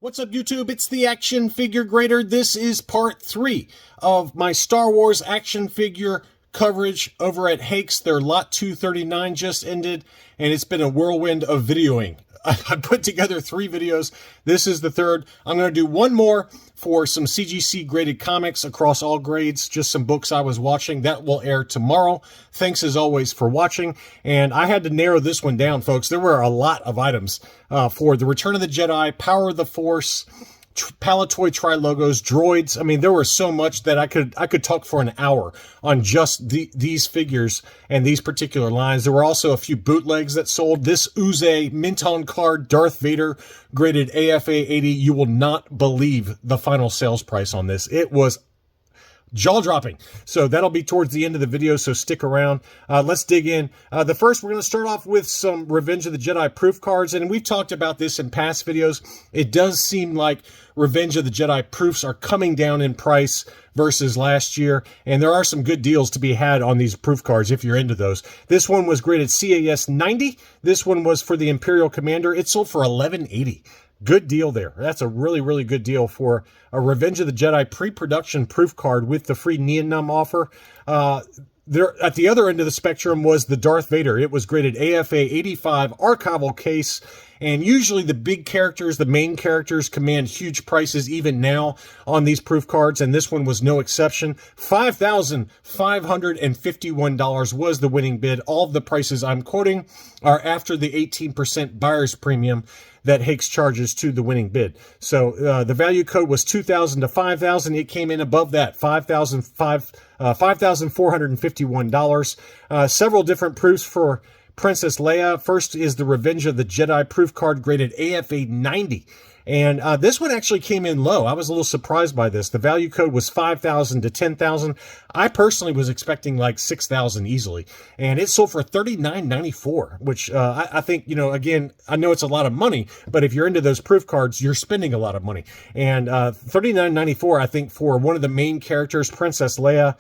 What's up, YouTube? It's the Action Figure Grader. This is part 3 of my Star Wars action figure coverage over at Hakes. Their Lot 239 just ended, and it's been a whirlwind of videoing. I put together 3 videos. This is the third. I'm going to do one more for some CGC graded comics across all grades, just some books I was watching. That will air tomorrow. Thanks as always for watching. And I had to narrow this one down, folks. There were a lot of items for the Return of the Jedi, Power of the Force, Palatoy Tri-Logos, droids. I mean, there was so much that I could talk for an hour on just these figures and these particular lines. There were also a few bootlegs that sold. This Uze mint on card Darth Vader graded AFA 80. You will not believe the final sales price on this. It was jaw-dropping. So that'll be towards the end of the video, so stick around. Let's dig in. The first, we're going to start off with some Revenge of the Jedi proof cards, and we've talked about this in past videos. It does seem like Revenge of the Jedi proofs are coming down in price versus last year, and there are some good deals to be had on these proof cards if you're into those. This one was graded CAS 90. This one was for the Imperial Commander. It sold for $11.80. Good deal there. That's a really, really good deal for a Revenge of the Jedi pre-production proof card with the free Neonum offer. There, at the other end of the spectrum was the Darth Vader. It was graded AFA 85 archival case, and usually the big characters, the main characters, command huge prices even now on these proof cards, and this one was no exception. $5,551 was the winning bid. All of the prices I'm quoting are after the 18% buyer's premium that Hakes charges to the winning bid. So the value code was 2,000 to 5,000. It came in above that, $5,451. Several different proofs for Princess Leia. First is the Revenge of the Jedi proof card graded AFA 90. And this one actually came in low. I was a little surprised by this. The value code was 5,000 to 10,000. I personally was expecting like 6,000 easily. And it sold for $39.94, which I think, you know, again, I know it's a lot of money, but if you're into those proof cards, you're spending a lot of money. And $39.94, I think, for one of the main characters, Princess Leia,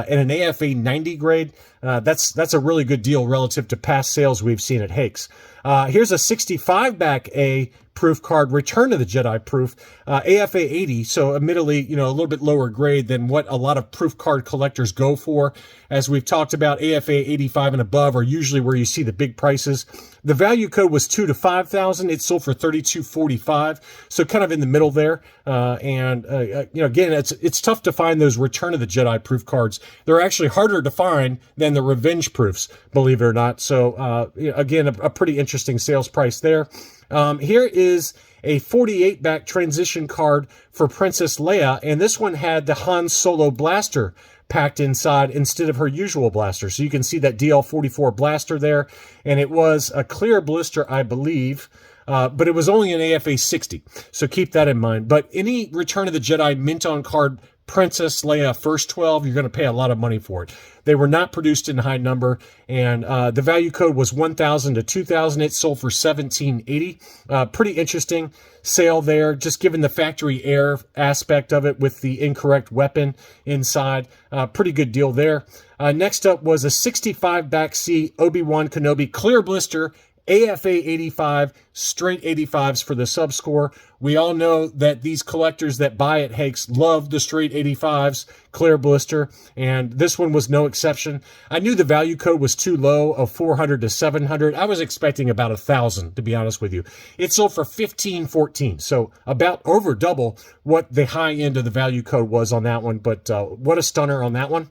in an AFA 90 grade, that's a really good deal relative to past sales we've seen at Hakes. Here's a 65 back A proof card, Return of the Jedi proof, AFA 80. So admittedly, you know, a little bit lower grade than what a lot of proof card collectors go for. As we've talked about, AFA 85 and above are usually where you see the big prices. The value code was 2 to 5,000. It sold for $32.45. So kind of in the middle there. You know, again, it's tough to find those Return of the Jedi proof cards. They're actually harder to find than the Revenge proofs, believe it or not. So, you know, again, a pretty interesting sales price there. Here is a 48 back transition card for Princess Leia, and this one had the Han Solo blaster packed inside instead of her usual blaster. So you can see that DL44 blaster there, and it was a clear blister, I believe, but it was only an AFA 60. So keep that in mind. But any Return of the Jedi mint on card Princess Leia first 12, you're going to pay a lot of money for it. They were not produced in high number, and the value code was 1,000 to 2,000. It sold for $17.80. Pretty interesting sale there, just given the factory air aspect of it with the incorrect weapon inside. Pretty good deal there. Next up was a 65 back C Obi-Wan Kenobi clear blister, AFA 85, straight 85s for the sub-score. We all know that these collectors that buy at Hakes love the straight 85s, clear blister, and this one was no exception. I knew the value code was too low of 400 to 700. I was expecting about 1,000, to be honest with you. It sold for $15.14, so about over double what the high end of the value code was on that one, but what a stunner on that one.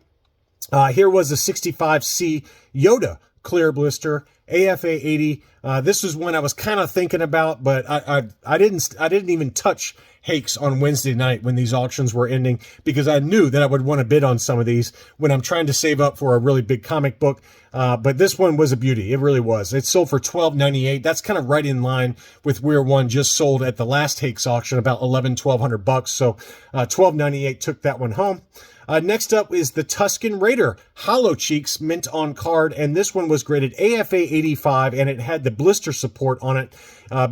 Here was a 65C Yoda clear blister, AFA 80. This was one I was kind of thinking about, but I didn't even touch Hakes on Wednesday night when these auctions were ending, because I knew that I would want to bid on some of these when I'm trying to save up for a really big comic book. But this one was a beauty. It really was. It sold for $12.98. That's kind of right in line with where one just sold at the last Hakes auction, about $1,100-1,200. So $12.98 took that one home. Next up is the Tusken Raider Hollow Cheeks mint on card, and this one was graded AFA 85, and it had the blister support on it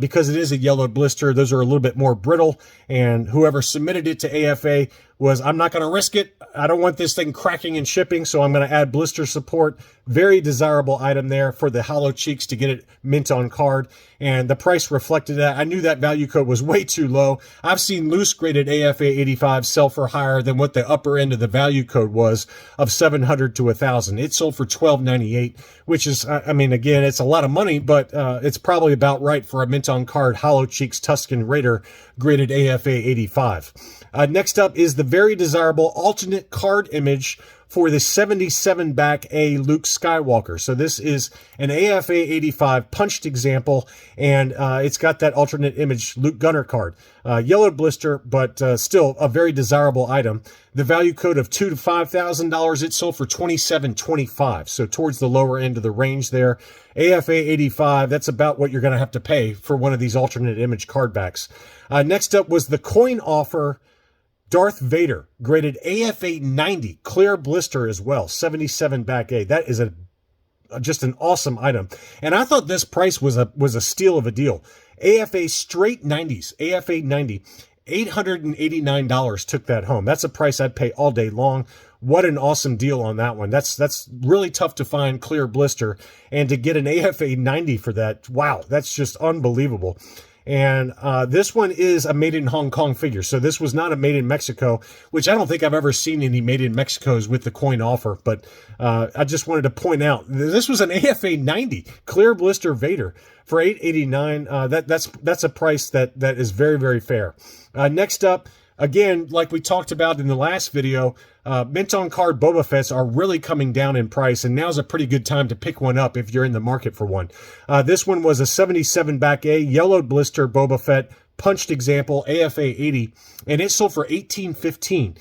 because it is a yellowed blister. Those are a little bit more brittle, and whoever submitted it to AFA was, I'm not going to risk it. I don't want this thing cracking and shipping, so I'm going to add blister support. Very desirable item there for the hollow cheeks to get it mint on card, and the price reflected that. I knew that value code was way too low. I've seen loose graded AFA 85 sell for higher than what the upper end of the value code was of $700 to $1,000. It sold for $1,298, which is, I mean, again, it's a lot of money, but it's probably about right for a mint on card hollow cheeks Tusken Raider graded AFA 85. Next up is the very desirable alternate card image for the 77 back A Luke Skywalker. So this is an AFA 85 punched example, and it's got that alternate image Luke Gunner card. Yellowed blister, but still a very desirable item. The value code of $2,000 to $5,000, it sold for $2,725. So towards the lower end of the range there. AFA 85, that's about what you're going to have to pay for one of these alternate image card backs. Next up was the coin offer Darth Vader, graded AFA 90, clear blister as well, 77 back A. That is just an awesome item. And I thought this price was a steal of a deal. AFA straight 90s, AFA 90, $889 took that home. That's a price I'd pay all day long. What an awesome deal on that one. That's really tough to find clear blister, and to get an AFA 90 for that, wow, that's just unbelievable. And this one is a made in Hong Kong figure. So this was not a made in Mexico, which I don't think I've ever seen any made in Mexicos with the coin offer. But I just wanted to point out this was an AFA 90 clear blister Vader for $889. That's a price that is very, very fair. Next up, again, like we talked about in the last video, mint on card Boba Fett's are really coming down in price, and now's a pretty good time to pick one up if you're in the market for one. This one was a 77 back A yellowed blister Boba Fett punched example AFA 80, and it sold for $1,815.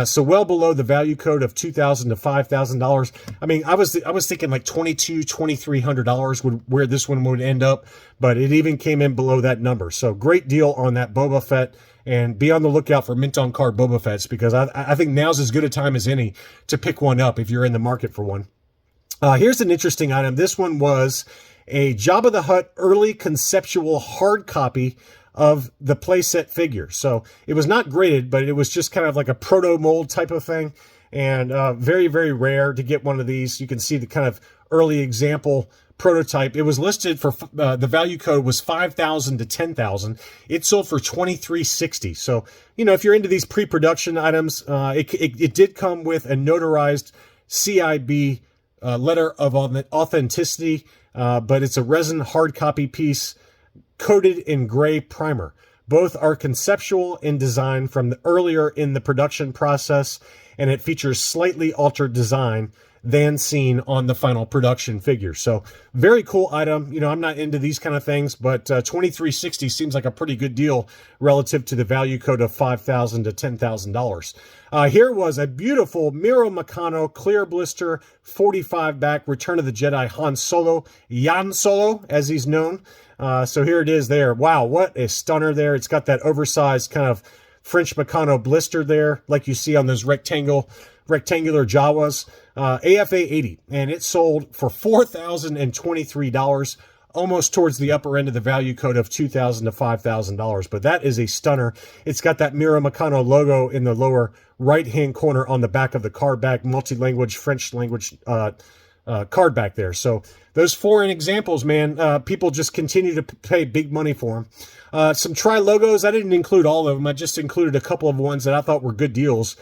So well below the value code of $2,000 to $5,000. I mean, I was thinking like $2,200, $2,300 would where this one would end up, but it even came in below that number. So great deal on that Boba Fett. And be on the lookout for mint on card Boba Fett's, because I think now's as good a time as any to pick one up if you're in the market for one. Here's an interesting item. This one was a Jabba the Hutt early conceptual hard copy of the playset figure. So it was not graded, but it was just kind of like a proto mold type of thing. And very, very rare to get one of these. You can see the kind of early example prototype. It was listed for the value code was $5,000 to $10,000. It sold for $2,360. So, you know, if you're into these pre-production items, it did come with a notarized CIB letter of authenticity, but it's a resin hard copy piece coated in gray primer. Both are conceptual in design from the earlier in the production process, and it features slightly altered design than seen on the final production figure. So very cool item. You know, I'm not into these kind of things, but $2,360 seems like a pretty good deal relative to the value code of $5,000 to $10,000. Here was a beautiful Miro Meccano clear blister 45 back Return of the Jedi Han Solo, Yan Solo as he's known. So here it is there. Wow, what a stunner there. It's got that oversized kind of French Meccano blister there, like you see on those rectangular Jawas. AFA 80, and it sold for $4,023, almost towards the upper end of the value code of $2,000 to $5,000. But that is a stunner. It's got that Miro Meccano logo in the lower right-hand corner on the back of the card back, multi-language, French language card back there. So those foreign examples, man, people just continue to pay big money for them. Some Tri-Logos, I didn't include all of them. I just included a couple of ones that I thought were good deals.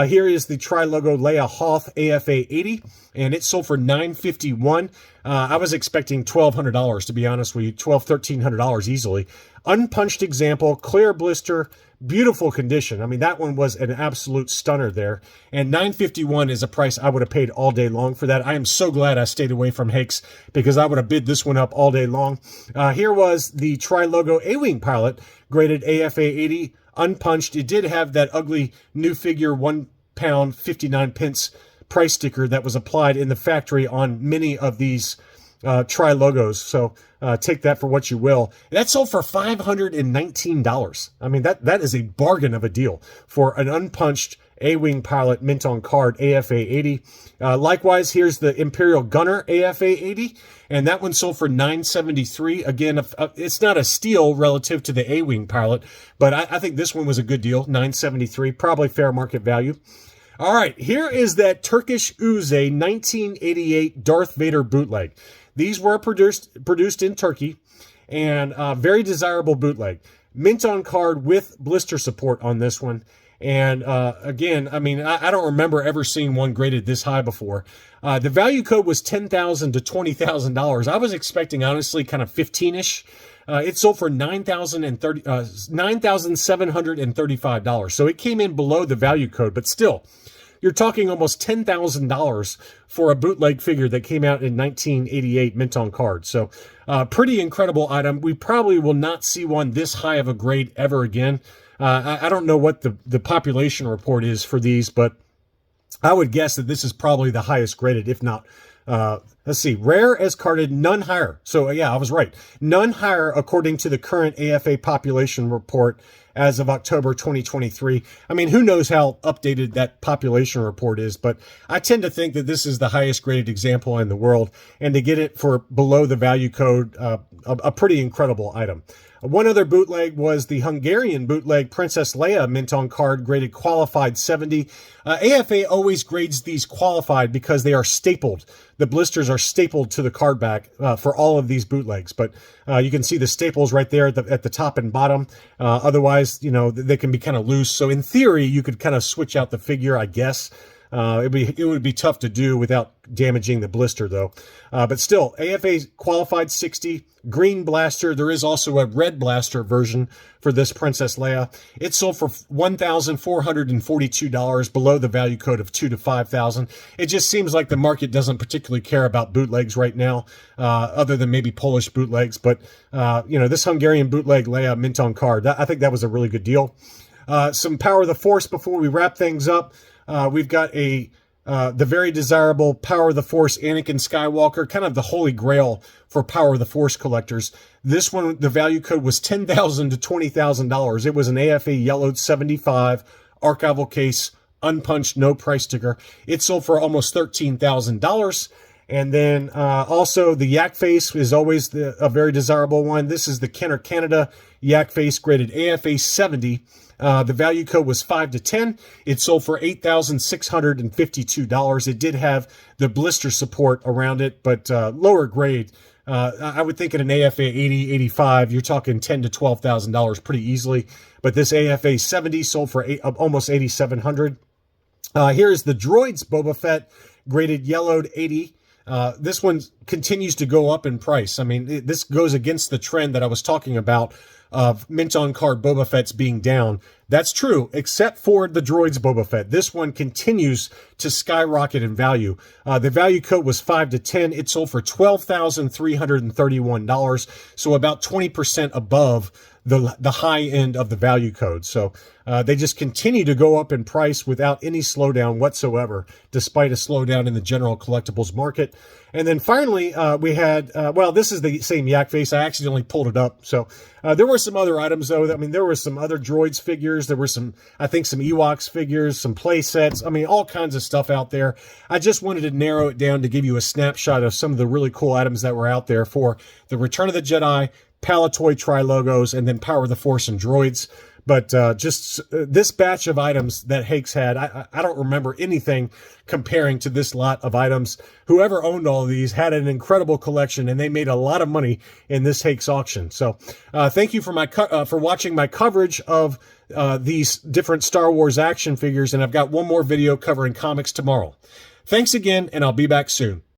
Here is the Tri-Logo Leia Hoth AFA 80, and it sold for $951. I was expecting $1,200, to be honest with you, $1,200, $1,300 easily. Unpunched example, clear blister, beautiful condition. I mean, that one was an absolute stunner there. And $951 is a price I would have paid all day long for that. I am so glad I stayed away from Hakes, because I would have bid this one up all day long. Here was the Tri-Logo A-Wing pilot, graded AFA 80, unpunched. It did have that ugly new figure 1 pound 59 pence price sticker that was applied in the factory on many of these Tri-Logos. So take that for what you will. That sold for $519. I mean, that is a bargain of a deal for an unpunched A-Wing pilot mint on card AFA 80. Likewise, here's the Imperial Gunner AFA 80, and that one sold for $973. Again, it's not a steal relative to the A-Wing pilot, but I think this one was a good deal, $973, probably fair market value. All right, here is that Turkish Uze 1988 Darth Vader bootleg. These were produced in Turkey, and very desirable bootleg. Mint on card with blister support on this one. And again, I mean, I don't remember ever seeing one graded this high before. The value code was $10,000 to $20,000. I was expecting, honestly, kind of 15-ish. It sold for $9,735. So it came in below the value code, but still, you're talking almost $10,000 for a bootleg figure that came out in 1988 mint on card. So pretty incredible item. We probably will not see one this high of a grade ever again. I don't know what the population report is for these, but I would guess that this is probably the highest graded, if not, let's see, rare as carded, none higher. So yeah, I was right. None higher according to the current AFA population report as of October 2023. I mean, who knows how updated that population report is, but I tend to think that this is the highest graded example in the world, and to get it for below the value code, a pretty incredible item. One other bootleg was the Hungarian bootleg Princess Leia mint on card, graded qualified 70. AFA always grades these qualified because they are stapled. The blisters are stapled to the card back for all of these bootlegs. But you can see the staples right there at the top and bottom. Otherwise, you know, they can be kind of loose. So in theory, you could kind of switch out the figure, I guess. It would be tough to do without damaging the blister, though. But still, AFA qualified 60, green blaster. There is also a red blaster version for this Princess Leia. It sold for $1,442, below the value code of $2,000 to $5,000. It just seems like the market doesn't particularly care about bootlegs right now, other than maybe Polish bootlegs. But you know, this Hungarian bootleg Leia mint on card, I think that was a really good deal. Some Power of the Force before we wrap things up. We've got the very desirable Power of the Force Anakin Skywalker, kind of the holy grail for Power of the Force collectors. This one, the value code was $10,000 to $20,000. It was an AFA yellowed 75, archival case, unpunched, no price sticker. It sold for almost $13,000. And then also the Yak Face is always a very desirable one. This is the Kenner Canada Yak Face, graded AFA 70. The value code was 5 to 10. It sold for $8,652. It did have the blister support around it, but lower grade. I would think at an AFA 80, 85, you're talking $10,000 to $12,000 pretty easily. But this AFA 70 sold for almost $8,700. Here is the Droids Boba Fett, graded yellowed 80. This one continues to go up in price. I mean, this goes against the trend that I was talking about of mint on card Boba Fett's being down. That's true, except for the Droids Boba Fett. This one continues to skyrocket in value. The value code was 5 to 10. It sold for $12,331, so about 20% above the high end of the value code. So they just continue to go up in price without any slowdown whatsoever, despite a slowdown in the general collectibles market. And then finally, we had, well, this is the same Yak Face. I accidentally pulled it up. So there were some other items, though. I mean, there were some other Droids figures. There were some, I think, some Ewoks figures, some play sets. I mean, all kinds of stuff out there. I just wanted to narrow it down to give you a snapshot of some of the really cool items that were out there for the Return of the Jedi, Palatoy Tri-Logos, and then Power of the Force and Droids. But just this batch of items that Hakes had, I don't remember anything comparing to this lot of items. Whoever owned all of these had an incredible collection, and they made a lot of money in this Hakes auction. So thank you for watching my coverage of these different Star Wars action figures, and I've got one more video covering comics tomorrow. Thanks again, and I'll be back soon.